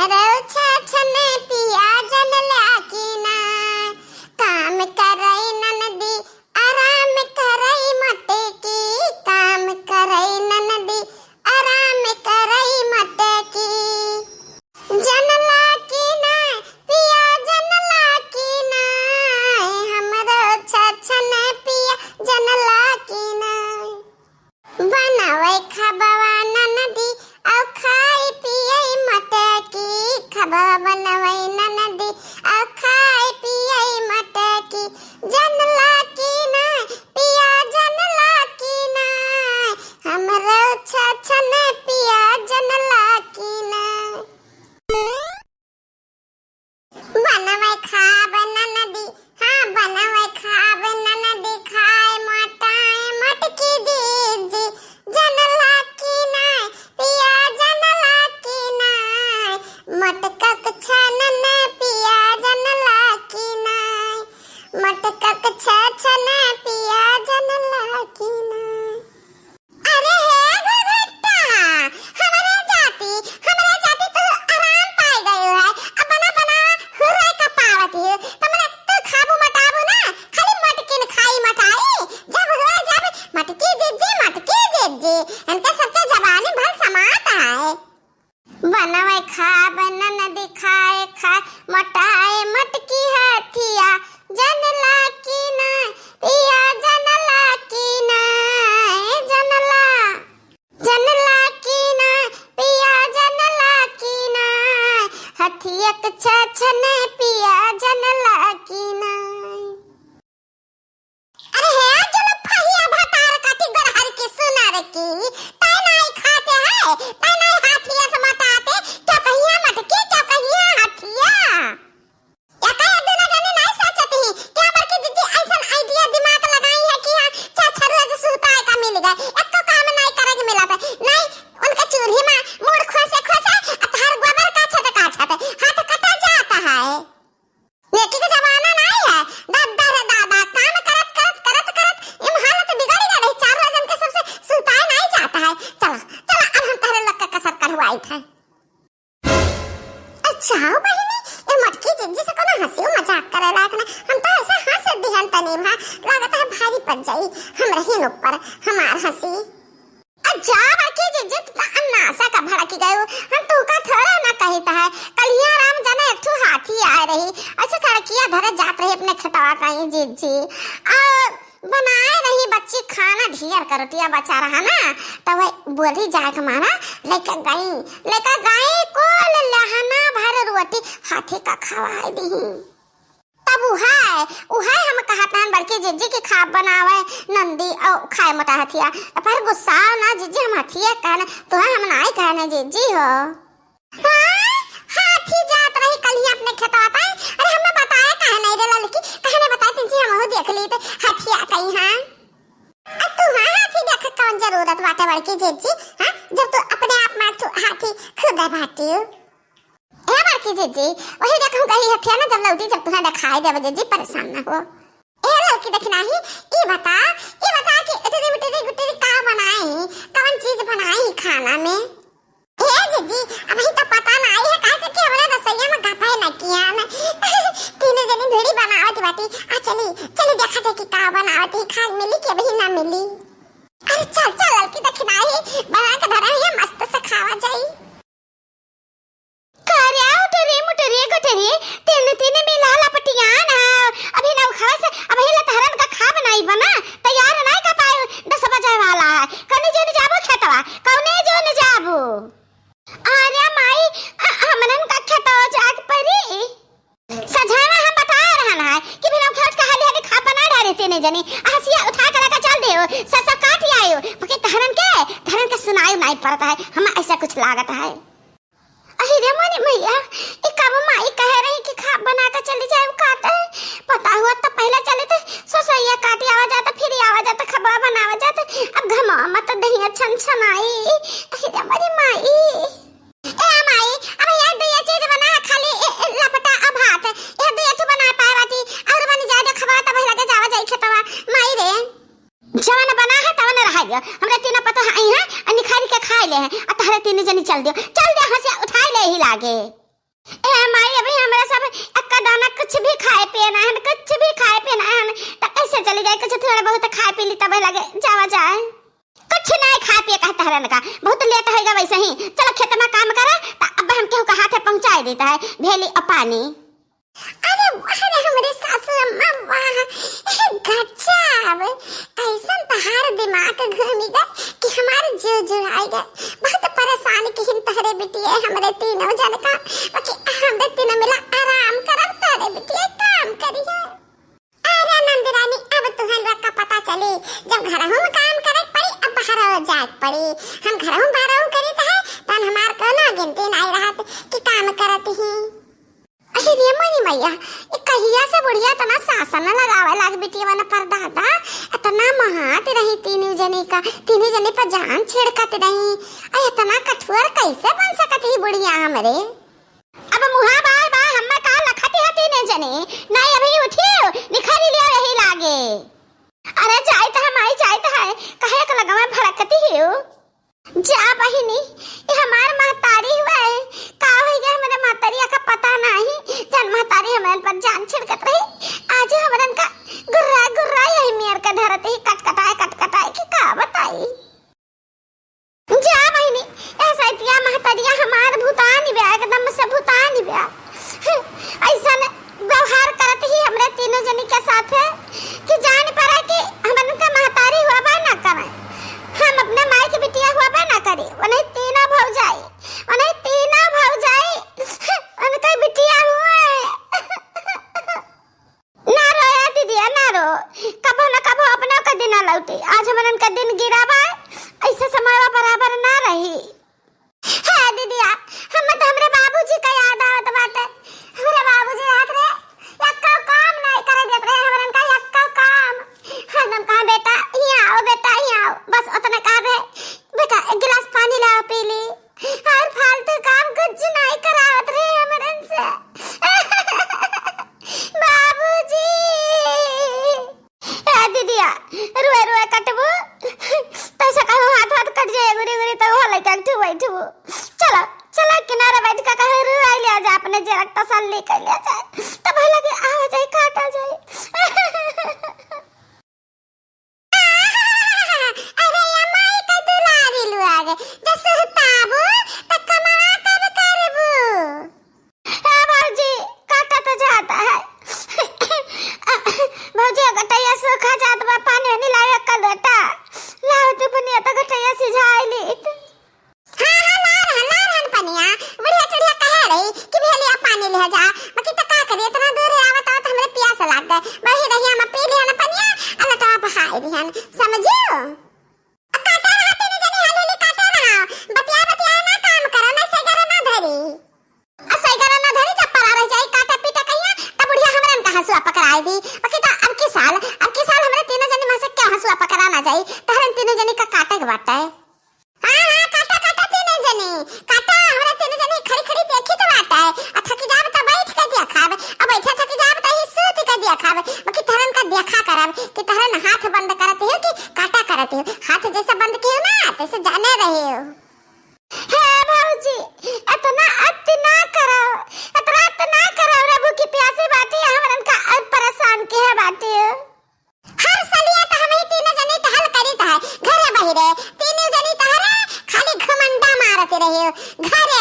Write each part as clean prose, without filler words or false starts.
हमरो छछने पिया जनला की ना काम करई ननदी आराम करई मटे की काम करई ननदी आराम करई मटे की जनला की ना पिया जनला की ना हमरो छछने पिया जनला की ना बनावे खबवा ननदी औ खाई पियई मटे की खबवा बनावे ननदी औ खाई पियई मटे की जनला की ना पिया जनला की ना हमरो छछने पिया जनला की ना बनावे खाब ननदी हाँ बनावे खाब ननदी खाए मटाए मटकी दीजी जनला की ना पिया जनला की ना मटकक छनने पिया जनला की ना मटकक छछने पिया जनला की ना अरे हे घुघुट्टा हमारे जाति तो आराम पाई गयो है अब बना बना हुरे का पावती है तुमने तो खाबू मटाबू ना खाली मटकिन खाई मटाई जब हुए जब मटकी जिज्जी इनके सबके जबानी भर समाता है बनवे खा बना नदी खाए खाए मटाए मटकी हथिया जनला की ना पिया जनला की ना जनला जनला की ना पिया जनला की ना हथियक छछने पिया जनला की ना अरे हे चलो फहिया भटार काटी गरहर की सुनार की ताई नहीं खाते हैं ताई नहीं हाथिया से मटाते क्या कहिया मटकी क्या कहिया हाथिया या कहे दुना जाने नहीं सोचती क्या बार की दीदी ऐसा आइडिया दिमाग लगाई है कि हां छछर रोज सुताए का मिल गए एक तो काम नहीं करेगी मिला था नहीं उनके चूल्हे में मुड़ खोसे अतार गोबर का छत हाथ कटा जाता है नेकी का जमाना नहीं है दादा रे दादा काम करत इम हालत बिगड़ गई चार रोज के सबसे सुताए नहीं जाता है चलो चलो अब हम तारे लग का कसर करवाई था अच्छा बहिनी ए मटकी जिज्जी से कोनो हंसी मजाक करे लायक ना हम तो ऐसा हंस दिहन तनी भा लागत है भारी पड़ जाई हम रहीन ऊपर हमार हंसी अच्छा मटकी जिज्जी तो अन्नासा का भड़की गयो हम तू का थोड़ा ना कहता है कलिया राम जाने एक ठो हाथी आ रही अच्छा सड़किया धरे जात रही अपने खटवा कहीं जिज्जी और बनाए रही बच्ची खाना ढेर करतिया बचा रहा ना तो वह बोली जाए हमारा लेकर गई को लहना भर रोटी हाथी का खवाए दी तब उहाय हम कहता है बड़की जिज्जी की खाब बनावे नंदी और खाए मोटा हथिया पर गुस्सा ना जिज्जी हम हथिया कहने तो हम नहीं कहने जिज्जी हो हाँ हाथी जात रही कल ही अपने खेतवा पे अरे हमने बताया कहे नहीं रे लड़की कहने बताया तुझे हम हो देख ली तो हथिया कहीं हां तू हां हाथी देख कौन जरूरत बाटे बड़की जिज्जी हां जब तू अपने आप में तू हाथी खुद भाती हो ए बड़की जिज्जी वही देख हम कही हथिया ना जब लौटी जब तुम्हें दिखाई देव जिज्जी परेशान ना हो ए लड़की देखना ही ये बता कि इतनी गुटरी का बनाई कौन चीज बनाई खाना में ए जिज्जी अभी तो पता नहीं है कैसे कि हमने रसोई में गपाई न किया ना तीनों जनी भिड़ी बनावत बाटी आ चली देखा जाए कि का बनावत है खा मिली कि अभी ना मिली अरे चल लड़की देखना ही बना के धरा है मस्त से खावा जाई कार्या उठरी मुटरी गटरी तीन मिला लपटिया ना अभी ना खड़ा से अभी ला तहरन का खा बनाई बना तैयार नहीं का पाए 10 बजे वाला है कने जो न जाबो खेतवा कौने जो न जाबो अरे माई हमनन का खेतवा जाग परी सजाना हम बता रहन है कि बिना खेत का हाली खा बना डाले तीन जनी हसिया उठा के लगा चल दियो सब काट आयो बाकी तहरन के सुनाई नहीं पड़ता है हम ऐसा कुछ लागत है अरे रे मनी भैया एक कब माई कह रही कि खा बना के चली जाए काटे पता हुआ तो पहले चले थे सोसैया काटी आवा जाता फिर आवा जाता खबा बनावा जाता अब घमा मत दहिया छन आई अरे रे मनी माई ए माई अब यार दे चीज बना खाली लपटा अब हाथ ए दे तू बना पावाती और बन जा दे खबा त भइला के जावा जाई खेतवा माई रे जवन बना है तवन रह गया हमरा तीन पता है यहाँ निखारी के खाए ले हैं आ तहरे तीन जनी चल दियो हंसिया उठा ले ही लागे जब अक्का दाना कुछ भी खाए पिए ना है, कुछ भी खाए पिए ना है तो कैसे चली जाए? कुछ थोड़ा बहुत खाए पी ली तब लगे जावा जाए। कुछ नहीं खा पिए कहता है का बहुत लेट होएगा वैसे ही। चलो खेत में काम करे तो अब हम केहू का हाथे पहुंचा देता है भेली और पानी। अरे हमारे सासू अम्मा वाह गजब, ऐसा तहार दिमाग घूमी गए कि हमारे जो जुड़ाई गए। बहुत परेशान की हिम तहरे बिटिया हमारे तीनों जन का, बाकी हमरे तीनों मिला आराम करब तहरे बिटिया काम करी है। अरे नंदरानी अब तुहन का पता चली जब घर हम काम करे पड़ी अब बाहर जात पड़ी। हम घर हम बाहर करी है तन हमार को ना गिनती नहीं रहत कि काम करत ही। अरे रे मनी मैया ये कहिया से बुढ़िया तना शासन लगावे लाग बिटिया वाला पर दादा इतना महात रही तीनों जने पर जान छिड़कत रही। अरे इतना कठोर कैसे बन सकत ही बुढ़िया हमरे? अब मुहा बाल बा हम्मे का लखती है तीनों जने नहीं अभी उठियो निखरी लिया रही लागे। अरे जाई त हम आई जाई त है कहे के लगावे भड़कती हियो जा बहिनी। ये हमार महतारी हुआ है का हो गया मेरे महतारिया का पता नहीं। जन महतारी हमन पर जान छिड़कत रही आज हमरन का गुर्रा यही मेर का धरते ही कटकटाए कि का बताई। जा बहिनी ऐसा इतिया महतारिया हमार भूतानी बे एकदम से भूतानी बे ऐसा व्यवहार करत ही हमरे तीनों जनी के साथ है कि जान पड़ा कि हमन का महतारी हुआ बा ना करे हम अपने माई की बिटिया हुआ बा ना करे। उन्हें तीनों भौजाई उनका बिटिया हुआ ना रो या दीदी ना रो कबो ना कबो अपना का दिन लौटे। आज हमन का दिन गिरा बा ऐसे समय बराबर ना रही है दीदिया। हम तो हमरे बाबूजी का याद आवत बाटे। हमरे बाबूजी रात रे यक्का काम नहीं करे देत रहे हमन का यक्का काम। हम कहा बेटा यहाँ आओ बस उतना काम है बेटा एक गिलास पानी लाओ पी ली और फालतू काम कुछ नहीं करावत रहे हमरन से। बाबूजी ए दीदिया रुए कटबू तैसे कहो हाथ कट जाए गुरी तो हो लइका ठुबू। चलो किनारे बैठ के कहे रुआई ले जा अपने जरा तसल्ली कर ले जाए तब लगे आ जाए काटा जाए। हाथ जैसा बंद किया ना तैसे जाने रहे हो। है भौजी इतना अति ना करो रघु की प्यासी बाटी हमरन का परेशान के है बाटी। हर सलिया तो हम ही तीनों जने टहल करी है घरे बहिरे तीनों जने टहले खाली घमंडा मारते रहे हो घरे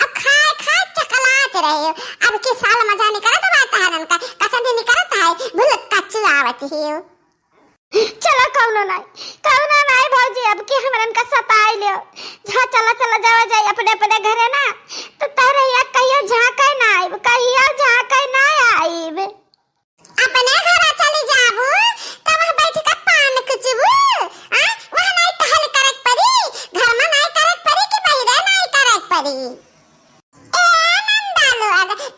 अब खाए चकलाते रहे हो। अब के साल मजा नहीं करत बात हरन का कसम नहीं करत है भूलत कच्ची आवत है। चलो कौनो नहीं भौजी अब के हमरन का सताई लियो जा चला जाए अपने घरे ना तो तारे या कहियो झांके ना आइब अपने घर चली जाबू तब बैठ के पान कुचबू वहां नहीं टहल करक परी घर में नहीं करक परी कि बहिरे नहीं करक परी। ए नंदालो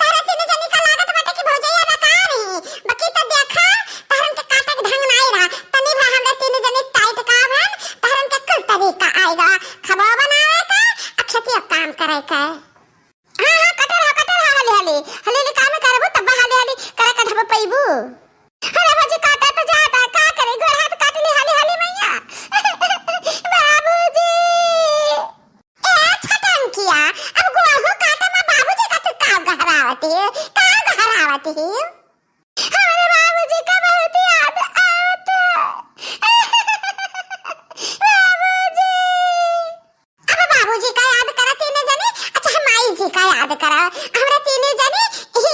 तारा तीन जनी का लागत बाटे कि भौजैया बता रही बाकी तो देखा तारन के काटक ढंग नहीं रहा तनी भा हमरे तीन जनी टाइट का भन तारन के कुल तरीका आएगा खबा बनावे का अक्षतिया काम करे का। हां कटर हले काम करबो तब हले करे का ढब पैबू। अरे भौजी काटा तो जाता का करे गोड़ हाथ काट ली हले मैया। बाबूजी ए छटन किया अब गोहू काटा में बाबूजी का तू का गहरावती आवती ही हमारे बाबूजी का बहुत याद आता बाबूजी। अब बाबूजी का याद करा तीने जने, अच्छा हम माई जी का याद करा हमरा तीने जने ही